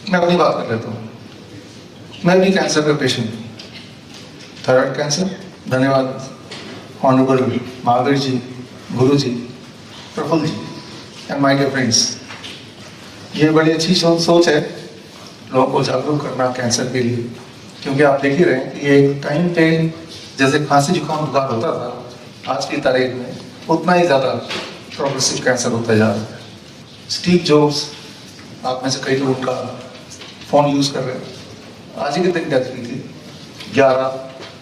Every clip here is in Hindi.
मैं अपनी बात कर लेता हूँ। मैं भी कैंसर का पेशेंट हूँ, थायराइड कैंसर। धन्यवाद honourable Mahavir ji, Guru ji, Praful ji and my dear friends. ये बड़ी अच्छी सोच है लोगों को जागरूक करना कैंसर के लिए, क्योंकि आप देख ही रहे हैं कि एक टाइम पे जैसे खांसी जुकाम बुखार होता था, आज की तारीख में उतना ही ज़्यादा प्रोग्रेसिव कैंसर होता जा रहा है। स्टीव जॉब्स, आप में से कई लोग उनका फ़ोन यूज़ कर रहे हैं, आज ही के दिन डेथ हुई थी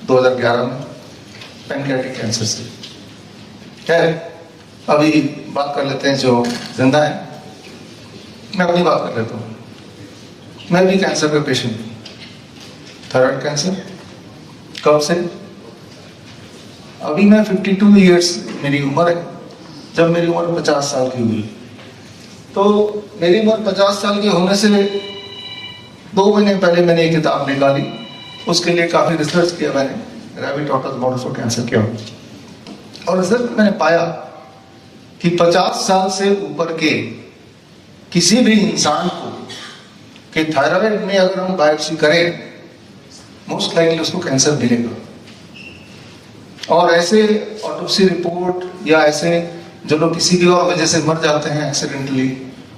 2011 में पैनक्रियाटिक कैंसर से। खैर, अभी बात कर लेते हैं जो जिंदा है। मैं अपनी बात कर लेता हूँ। मैं भी कैंसर का पेशेंट हूँ, थायराइड कैंसर। कब से? अभी मैं 52 ईयर्स मेरी उम्र है। जब मेरी उम्र 50 साल की हुई, तो मेरी उम्र 50 साल की होने से 2 महीने पहले मैंने एक किताब निकाली। उसके लिए काफ़ी रिसर्च किया मैंने, रैबिट ऑटस मॉडल फॉर कैंसर किया, और रिसर्च मैंने पाया कि 50 साल से ऊपर के किसी भी इंसान को कि थायराइड में अगर हम बायोप्सी करें, मोस्ट लाइकली उसको कैंसर मिलेगा। और ऐसे ऑटोप्सी रिपोर्ट या ऐसे जो लोग किसी भी और वजह से मर जाते हैं एक्सीडेंटली,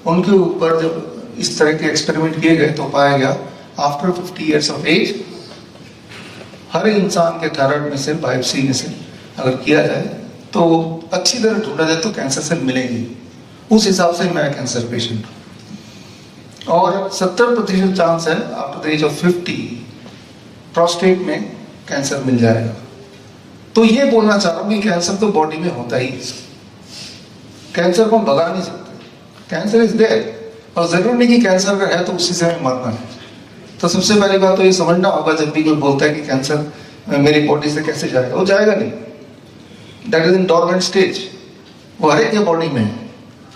उनके ऊपर जब इस तरह के एक्सपेरिमेंट किए गए तो पाया गया आफ्टर 50 ईयर्स ऑफ एज हर इंसान के थायराइड में से बायोप्सी में से अगर किया जाए तो अच्छी तरह ढूंढा जाए तो कैंसर सेल मिलेंगे। उस हिसाब से मैं कैंसर पेशेंट हूँ। और 70% चांस है after the age of 50 prostate में कैंसर मिल जाएगा। तो ये बोलना चाह रहा हूँ कि कैंसर तो बॉडी में होता ही है, कैंसर को हम भगा नहीं सकते। कैंसर इज देयर, और जरूर नहीं कि कैंसर अगर है तो उसी से हमें मरना है। तो सबसे पहली बात तो ये समझना होगा, जब भी कोई बोलता है कि कैंसर मेरी बॉडी से कैसे जाएगा, वो जाएगा नहीं। That is in dormant stage, वो हर एक के बॉडी में है।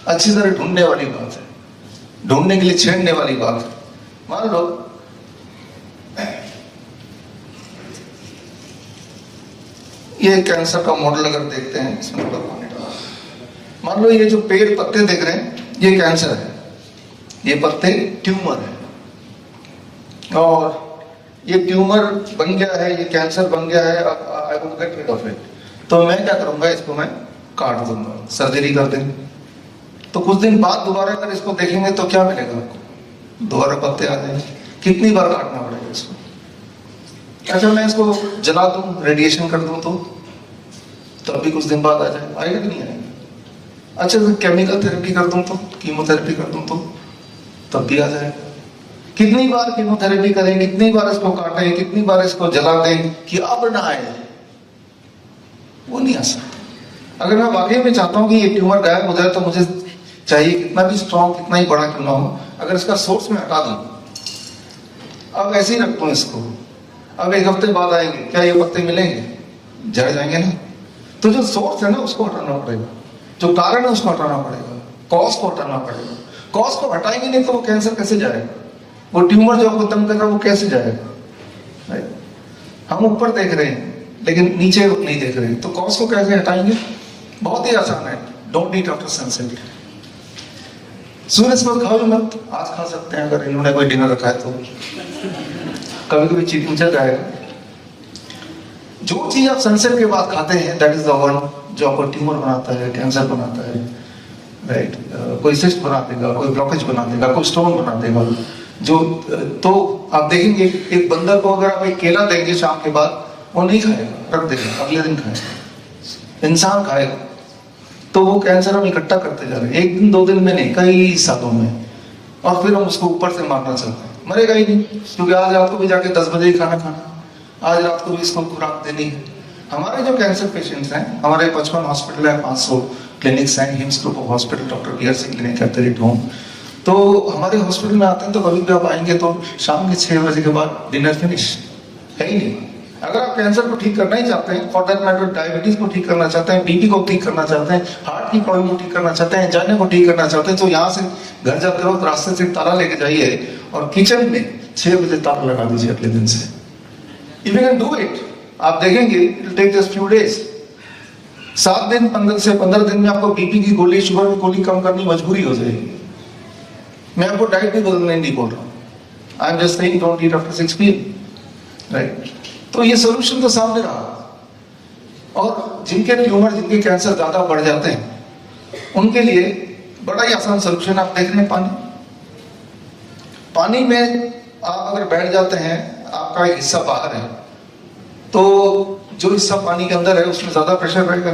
अच्छी तरह ढूंढने वाली बात है, ढूंढने के लिए छेड़ने वाली बात है। मान लो ये कैंसर का मॉडल अगर देखते हैं, इसमें मान लो ये जो पेड़ पत्ते देख रहे हैं ये कैंसर है, ये पत्ते ट्यूमर है, और ये ट्यूमर बन गया है, ये कैंसर बन गया है। I will get rid of it. तो मैं क्या करूंगा, इसको मैं काट दूंगा, सर्जरी कर देंगे। तो कुछ दिन बाद दोबारा अगर इसको देखेंगे तो क्या मिलेगा आपको, दोबारा पत्ते आ जाएंगे। कितनी बार काटना पड़ेगा इसको? अच्छा, मैं इसको जला दूं, रेडिएशन कर दूं तो तब भी कुछ दिन बाद आ जाए, आएगा कि नहीं आएगा? अच्छा, तो केमिकल थेरेपी कर दूं तो, कीमोथेरेपी कर दूं तो तब भी आ जाएगा। कितनी बार कीमोथेरेपी करें, कितनी बार इसको काटें, कितनी बार इसको जला दें कि अब ना आए, वो नहीं आ सकता। अगर मैं वाकई में चाहता हूं कि ये ट्यूमर गायब हो जाए तो मुझे चाहिए कितना भी स्ट्रॉन्ग, कितना ही बड़ा क्यों ना हो, अगर इसका सोर्स में हटा दूं, अब ऐसे ही रख दूं इसको, अब 1 हफ्ते बाद आएंगे, क्या ये पत्ते मिलेंगे? जड़ जाएंगे ना। तो जो सोर्स है ना उसको हटाना पड़ेगा, जो कारण है उसको हटाना पड़ेगा, कॉज को हटाना पड़ेगा। कॉज को हटाएंगे नहीं तो वो कैंसर कैसे जाएगा? वो ट्यूमर जो आपको तंग कर रहा है वो कैसे जाएगा? हम ऊपर देख रहे हैं लेकिन नीचे नहीं देख रहे हैं, तो कॉज को कैसे हटाएंगे? बहुत ही आसान है, डोंट ईट आफ्टर सनसेट। सूरज को खाओ मत, आज खा सकते हैं अगर इन्होंने कोई डिनर रखा है तो, कभी कभी चीटिंग चल जाएगा। जो चीज आप सनसेट के बाद खाते हैं दैट इज द वन जो आपको ट्यूमर बनाता है, कैंसर बनाता है, राइट? कोई सिस्ट बना देगा, कोई ब्लॉकेज बना देगा, कोई स्टोन बना देगा। जो तो आप देखेंगे एक बंदर को अगर आप एक केला देंगे शाम के बाद, वो नहीं खाएगा, रख देगा, अगले दिन खाएगा। इंसान खाएगा। तो वो कैंसर हम इकट्ठा करते जा रहे हैं, 1 दिन 2 दिन में नहीं, कई सालों में, और फिर हम उसको ऊपर से मारना चाहते हैं। मरेगा ही नहीं, क्योंकि आज रात को भी जाके 10 बजे ही खाना खाना, आज रात को भी इसको खुराक देनी है। हमारे जो कैंसर पेशेंट्स हैं, हमारे 55 हॉस्पिटल है, 500 क्लिनिक्स हैं, hymns group of hospital, doctor BRC clinic at the rate home. तो हमारे हॉस्पिटल में आते हैं तो कभी भी आप आएंगे तो शाम के 6 बजे के बाद डिनर फिनिश है ही नहीं। अगर आप कैंसर को ठीक करना ही चाहते हैं, फॉर दैट मैटर डायबिटीज को ठीक करना चाहते हैं, बीपी को ठीक करना चाहते हैं, हार्ट की प्रॉब्लम को ठीक करना चाहते हैं, एंजाइना को ठीक करना चाहते हैं, तो यहाँ से घर जाते वक्त रास्ते से ताला लेके जाइए और किचन में 6 बजे ताला लगा दीजिए अगले दिन से। If you can do it, आप देखेंगे it will take just few days. 7 दिन 15 दिन में आपको बीपी की गोली, शुगर की गोली कम करनी मजबूरी हो जाएगी। मैं आपको डाइट भी बदलने नहीं बोल रहा हूँ, I am just saying don't eat after 6 PM, right? तो ये सोल्यूशन तो सामने रहा। और जिनके ट्यूमर, जिनके कैंसर ज्यादा बढ़ जाते हैं, उनके लिए बड़ा ही आसान सोल्यूशन आप देख रहे हैं, पानी। पानी में आप अगर बैठ जाते हैं, आपका एक हिस्सा बाहर है, तो जो हिस्सा पानी के अंदर है उसमें ज्यादा प्रेशर रहेगा,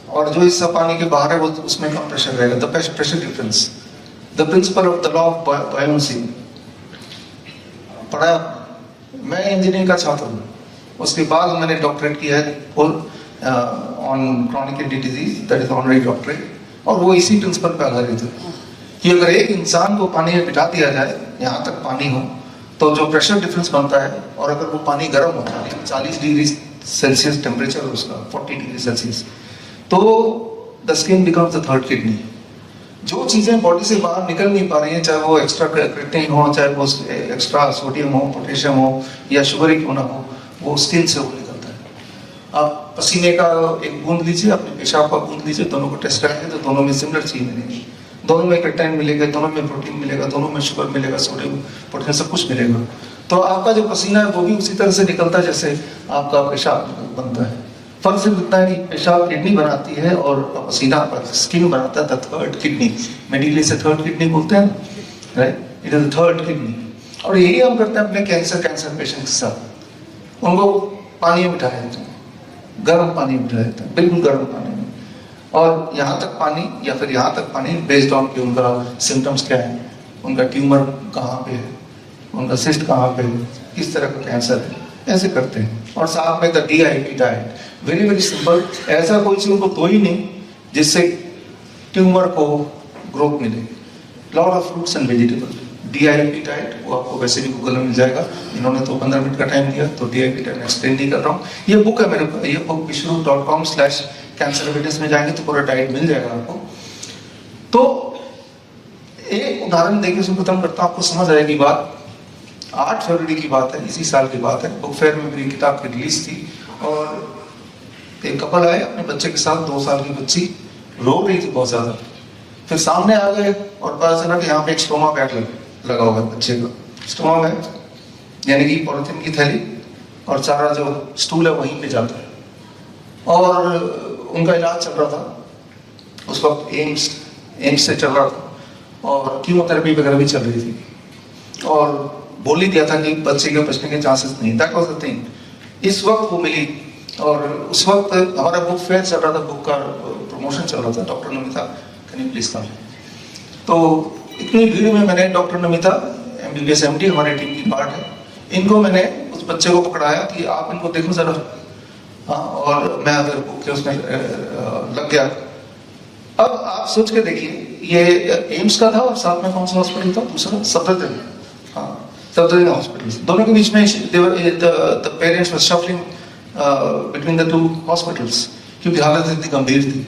और जो हिस्सा पानी के बाहर है वो उसमें कम प्रेशर रहेगा। The pressure difference, the principle of the law of buoyancy पढ़ा। मैं इंजीनियरिंग का छात्र हूँ, उसके बाद मैंने डॉक्टरेट किया है on chronic kidney disease, that is honorary doctorate, और वो इसी प्रिंसिपल पे आधारित है कि अगर एक इंसान को पानी में बिठा दिया जाए, यहाँ तक पानी हो, तो जो प्रेशर डिफरेंस बनता है, और अगर वो पानी गर्म होता है 40 डिग्री सेल्सियस टेम्परेचर उसका, 40 डिग्री सेल्सियस, तो the skin becomes the third kidney. जो चीजें बॉडी से बाहर निकल नहीं पा रही हैं, चाहे वो एक्स्ट्रा क्रिएटिनिन हो, चाहे वो एक्स्ट्रा सोडियम हो, पोटेशियम हो, या शुगर ही क्यों ना हो, वो स्किन से वो निकलता है। आप पसीने का एक बूंद लीजिए, अपने पेशाब का बूंद लीजिए, दोनों को टेस्ट करेंगे तो दोनों में सिमिलर चीज मिलेगी। दोनों में क्रिएटिनिन मिलेगा, दोनों में प्रोटीन मिलेगा, दोनों में शुगर मिलेगा, सोडियम, पोटेशियम, सब कुछ मिलेगा। तो आपका जो पसीना है वो भी उसी तरह से निकलता है जैसे आपका पेशाब बनता है। फर्क सिर्फ इतना है कि पेशाब किडनी बनाती है और पसीना स्किन बनाता है द थर्ड किडनी। मेडिकली से थर्ड किडनी बोलते हैं, right? It is the third kidney. और यही हम करते हैं अपने कैंसर पेशेंट के साथ। उनको पानी में बिठाया जाता है, गर्म पानी में बिठाया जाता है, बिल्कुल गर्म पानी में, और यहाँ तक पानी या फिर यहाँ तक पानी बेस्ड ऑन कि उनका सिम्टम्स क्या है, उनका ट्यूमर कहाँ पे है, उनका सिस्ट कहाँ पे है, किस तरह का कैंसर है, ऐसे करते हैं। और साथ में the DIP diet, very very simple. ऐसा कोई चीज उनको दो ही नहीं जिससे ट्यूमर को ग्रोथ मिले। Lot of fruits and vegetable, DIP diet, वो आपको वैसे भी गूगल में मिल जाएगा। इन्होंने तो 15 मिनट का टाइम दिया, तो DIP डाइट एक्सप्लेन नहीं कर रहा हूँ। ये बुक है मेरे पास, ये बुक विश्वरूप.com/कैंसर अवेयरनेस में जाएंगे तो पूरा डाइट मिल जाएगा आपको। तो एक उदाहरण देके इसको खत्म करता हूँ, आपको समझ आएगी बात। 8 फरवरी की बात है, इसी साल की बात है। बुक फेयर में मेरी किताब की रिलीज थी, और एक कपल आए अपने बच्चे के साथ, 2 साल की बच्ची रो रही थी बहुत ज्यादा। फिर सामने आ गए और पता चला कि यहाँ पे एक स्टोमा बैग लगा हुआ है बच्चे का। स्टोमा बैग यानी कि पॉलिथीन की थैली, और सारा जो स्टूल है वहीं पे जाता है। और उनका इलाज चल रहा था उस वक्त, एम्स से चल रहा था, और कीमोथेरेपी वगैरह भी चल रही थी, और बोल ही दिया था कि बच्चे के बचने के चांसेस नहीं। That was the thing. इस वक्त वो मिली, और उस वक्त हमारा बुक फेयर चल रहा था, बुक का प्रमोशन चल रहा था। Doctor Namita, can you please come? तो इतनी भीड़ में मैंने डॉक्टर नमिता MBBS MD हमारे टीम की पार्ट है, इनको मैंने उस बच्चे को पकड़ाया कि आप इनको देखो जरा। हाँ, और मैं अगर बुक के उसमें लग गया। अब आप सोच के देखिए, ये एम्स का था और साथ में कौन सा हॉस्पिटल था दूसरा? सफदरजंग। हाँ, सफदरजंग हॉस्पिटल। दोनों के बीच में the parents were shuffling between the 2 hospitals, क्योंकि हालत इतनी गंभीर थी।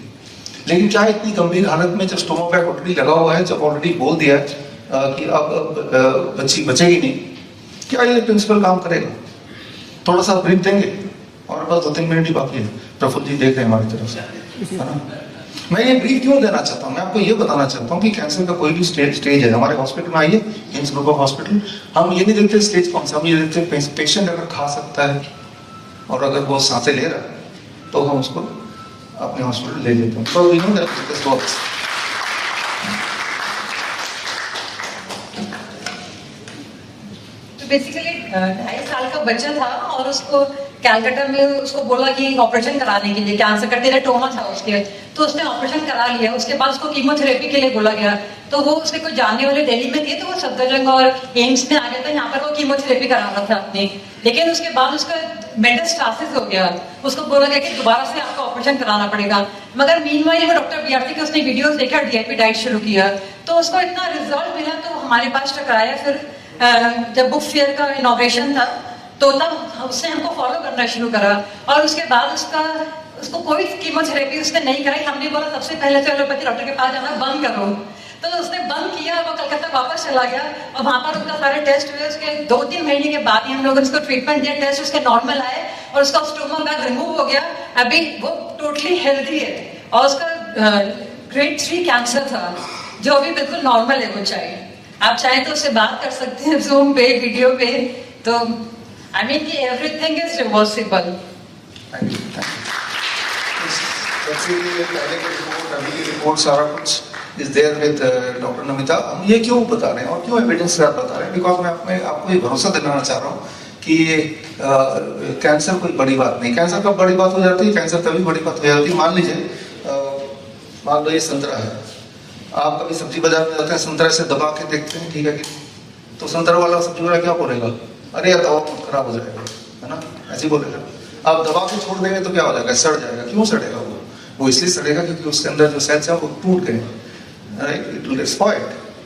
लेकिन क्या इतनी गंभीर हालत में, जब स्टोमा बैग ऑलरेडी लगा हुआ है, जब ऑलरेडी बोल दिया है कि अब बच्ची बचेगी नहीं, क्या ये प्रिंसिपल काम करेगा? थोड़ा सा ब्रीफ देंगे, और बस 2-3 मिनट ही बाकी है। प्रफुल्ल जी देख रहे हैं हमारी तरफ से, है ना? मैं ये ब्रीफ क्यों देना चाहता हूँ? मैं आपको ये बताना चाहता हूँ कि कैंसर का कोई भी स्टेज है, हमारे हॉस्पिटल में आइए, एम्स ग्रुप ऑफ हॉस्पिटल, हम ये नहीं देखते स्टेज कौन सा, हम ये देखते पेशेंट अगर खा सकता है और अगर वो सांसें ले रहा है तो हम उसको अपने हॉस्पिटल ले लेते हैं। तो we know that this works. Basically 2.5 साल का बच्चा था, और उसको कैलकाटा में उसको बोला कि ऑपरेशन कराने के लिए, कैंसर का टेराटोमा था उसके, तो उसने ऑपरेशन करा लिया। उसके बाद उसको कीमोथेरेपी के लिए बोला गया, तो वो उसके कोई जानने वाले दिल्ली में थे, तो वो सफदरजंग और एम्स में आ गया था। यहाँ पर वो कीमोथेरेपी करा रहा था अपनी, लेकिन उसके बाद उसका मेटास्टासिस हो गया। उसको बोला गया कि दोबारा से आपको ऑपरेशन कराना पड़ेगा। मगर मीनवाइल वो डॉक्टर BRT के उसने वीडियोस देखा, DIP डाइट शुरू किया, तो उसको इतना रिजल्ट मिला, तो हमारे पास टकराया। फिर जब बुक फेयर का इनॉग्रेशन था, तो तब उसने हमको फॉलो करना शुरू करा, और उसके बाद उसको कोई कीमोथेरेपी उसने नहीं कराई। हमने बोला सबसे पहले तो एलोपैथी डॉक्टर के पास जाना बंद करो, तो उसने बंद किया। वो कलकत्ता वापस चला गया, और वहां पर उसका सारे टेस्ट हुए। उसके 2-3 महीने के बाद ही हम लोगों ने उसको ट्रीटमेंट दिया, टेस्ट उसके नॉर्मल आए, और उसका स्टोमा बैग रिमूव हो गया। अभी वो टोटली हेल्दी है, और उसका ग्रेड 3 कैंसर था, जो अभी बिल्कुल नॉर्मल है वो चाइल्ड। आप चाहें तो उससे बात कर सकते हैं जूम पे, वीडियो पे। तो आई मीन कि everything is reversible. Thank you. पहले की रिपोर्ट, अभी की रिपोर्ट, सारा कुछ is there with doctor Namita. हम ये क्यों बता रहे हैं और क्यों एविडेंस के साथ बता रहे हैं? बिकॉज मैं आपको ये भरोसा दिलाना चाह रहा हूँ कि कैंसर कोई बड़ी बात नहीं। कैंसर कब बड़ी बात हो जाती है? कैंसर तभी बड़ी बात हो जाती है, मान लीजिए मान लो ये संतरा है, आप कभी सब्जी बाजार में जाते हैं, संतरा से दबा के देखते हैं, ठीक है कि तो संतरा वाला सब्जी वाला क्या बोलेगा? अरे यार दवा खराब हो जाएगा, है ना, ऐसे ही बोलेगा। आप दबा के छोड़ देंगे तो क्या हो जाएगा? सड़ जाएगा। क्यों सड़ेगा? वो इसलिए सड़ेगा क्योंकि उसके अंदर जो सेल्स है वो टूट गए, right, it will expire,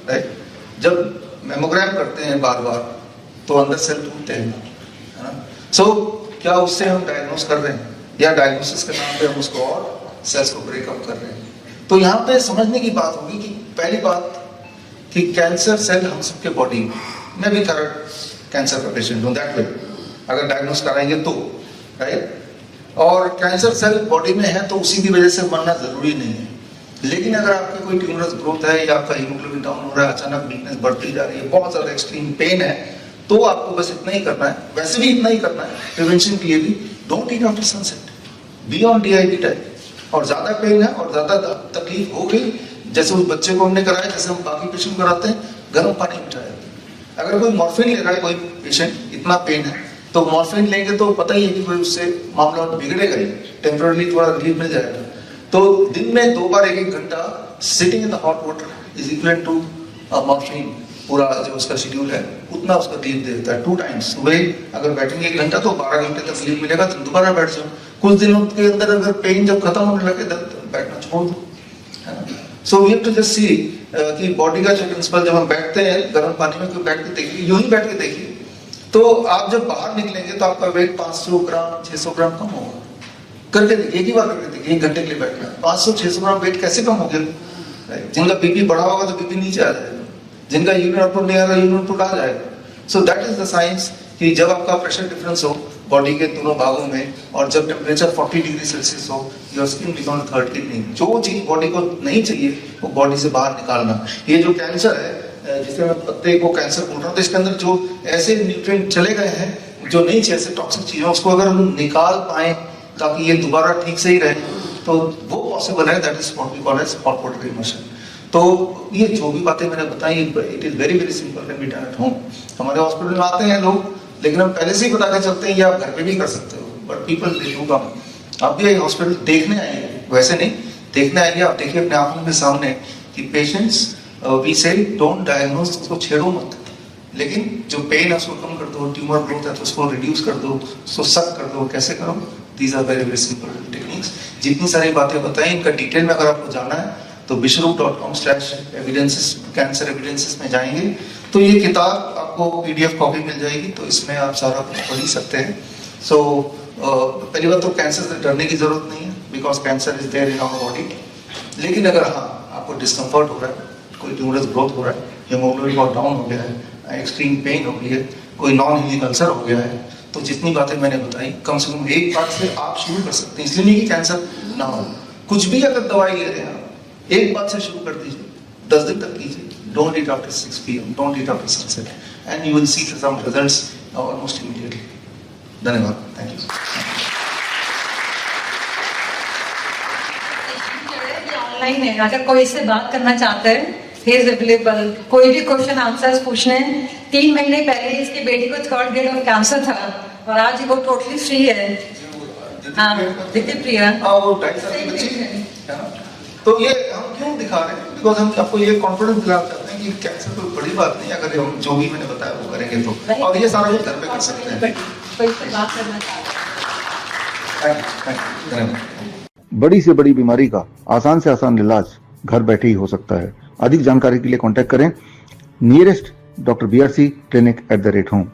right. जब मेमोग्राम करते हैं बार बार तो अंदर सेल टूटते हैं, है ना। सो क्या उससे हम डायग्नोस कर रहे हैं या डायग्नोसिस के नाम पे हम उसको और सेल्स को ब्रेकअप कर रहे हैं? तो यहाँ पे समझने की बात होगी कि पहली बात कि कैंसर सेल हम सबके बॉडी में भी थर्ड कैंसर का पेशेंट हूँ, दैट वे अगर डायग्नोस कराएंगे तो, राइट। और कैंसर सेल बॉडी में है तो उसी की वजह से मरना जरूरी नहीं है। लेकिन अगर आपके कोई ट्यूमरस ग्रोथ है या आपका हीमोग्लोबिन डाउन हो रहा है, अचानक वीकनेस बढ़ती जा रही है, बहुत ज्यादा एक्सट्रीम पेन है, तो आपको बस इतना ही करना है। वैसे भी इतना ही करना है प्रिवेंशन के लिए भी, don't eat after sunset, be on DIP type. और ज्यादा पेन है और ज्यादा तकलीफ हो गई, जैसे उस बच्चे को हमने कराया, जैसे हम बाकी पेशेंट कराते हैं, गर्म पानी में जाए। अगर कोई मॉर्फिन ले रहा है कोई पेशेंट, इतना पेन है तो मॉर्फिन लेंगे तो पता ही है कि कोई उससे मामला बिगड़ेगा ही, टेम्पररी थोड़ा रिलीफ मिल जाएगा। तो दिन में 2 बार 1-1 घंटा sitting in the hot water is equal to morphine. पूरा जो उसका शेड्यूल है उतना उसका रिलीफ देता है। 2 टाइम्स सुबह अगर बैठेंगे 1 घंटा तो 12 घंटे तक रिलीफ मिलेगा, तो दोबारा बैठ जाओ। कुछ दिनों के अंदर अगर पेन जब खत्म होने लगे तो बैठना छोड़ दो, है ना। So we have to just see कि बॉडी का जो प्रिंसिपल, जब हम बैठते हैं गर्म पानी में, कोई बैठ के देखिए, यूं ही बैठ के देखिए, तो आप जब बाहर निकलेंगे तो आपका वेट 500 ग्राम 600 ग्राम कम होगा। करके देखिए, एक ही बार करके देखिए, 1 घंटे के लिए बैठना, 500-600 ग्राम वेट कैसे कम हो गया? जिनका बीपी बढ़ा होगा तो बीपी नीचे आ जाएगा, जिनका यूरिन आउटपुट नहीं आ रहा यूरिन आउटपुट आ जाएगा। So that is the science कि जब आपका प्रेशर डिफरेंस हो बॉडी के दोनों भागों में, और जब टेम्परेचर 40 डिग्री सेल्सियस हो, your skin become third kidney. जो चीज बॉडी को नहीं चाहिए वो बॉडी से बाहर निकालना। ये जो कैंसर है, जिसे मैं पत्ते को कैंसर बोल रहा हूँ, तो इसके अंदर जो ऐसे न्यूट्रिएंट चले गए हैं जो नहीं चाहिए, ऐसे टॉक्सिक चीजें, उसको अगर हम निकाल पाए ताकि ये दोबारा ठीक से ही रहे, तो वो पॉसिबल है। That is what we call as hot water immersion. तो ये जो भी बातें मैंने बताई, it is very very simple, can be done at home. हमारे हॉस्पिटल में आते हैं लोग, लेकिन हम पहले से ही बता के चलते हैं, ये आप घर पे भी कर सकते हो, but people they do come. आप भी हॉस्पिटल देखने आएंगे, वैसे नहीं, देखने आएंगे, आप देखिए अपने आंखों के सामने कि पेशेंट्स, वी से डोंट डायग्नोज, उसको छेड़ो मत, लेकिन जो पेन है उसको कम कर दो, ट्यूमर ग्रोथ है तो उसको रिड्यूस कर दो, उसको सक कर दो। कैसे करो? These are very very simple techniques. जितनी सारी बातें बताई, इनका डिटेल में अगर आपको जाना है तो bishrup.com/evidences, कैंसर एविडेंसेस में जाएंगे तो ये किताब आपको PDF कॉपी मिल जाएगी, तो इसमें आप सारा कुछ पढ़ ही सकते हैं। सो पहली बात तो कैंसर से डरने की जरूरत नहीं है, because cancer is there in our body. लेकिन अगर हाँ आपको डिस्कम्फर्ट हो रहा है, कोई ट्यूमरस ग्रोथ हो रहा है, हीमोग्लोबिन बहुत डाउन हो गया है, एक्सट्रीम पेन हो गई है, कोई नॉन हीलिंग अल्सर हो गया है, तो जितनी बातें मैंने बताई, कम से कम एक बात से आप शुरू कर सकते हैं। इसलिए नहीं कि कैंसर ना हो, कुछ भी अगर दवाई ले रहे हैं आप, एक बात से शुरू कर दीजिए, 10 दिन तक कीजिए। Don't eat after 6 PM, don't eat after sunset, and you will see some results almost immediately. धन्यवाद, थैंक यू। ऑनलाइन है, अगर कोई इससे बात करना चाहता है, ही इज अवेलेबल। कोई भी क्वेश्चन आंसर्स पूछने हैं। 3 महीने पहले इसकी बेटी को 3rd ग्रेड ऑफ कैंसर था और आज वो टोटली फ्री है। हाँ, दिव्य प्रिया। वो 2.5 साल की बच्ची है। तो ये हम क्यों दिखा रहे हैं? बिकॉज हम आपको ये कॉन्फिडेंस दिला करते हैं कि कैंसर कोई बड़ी बात नहीं है, अगर हम जो भी मैंने बताया वो करेंगे तो, और ये सारा कुछ घर पे कर सकते हैं। कोई से बात करना चाहता है। बड़ी से बड़ी बीमारी का आसान से आसान इलाज घर बैठे ही हो सकता है। अधिक जानकारी के लिए कांटेक्ट करें nearest doctor BRC clinic @home।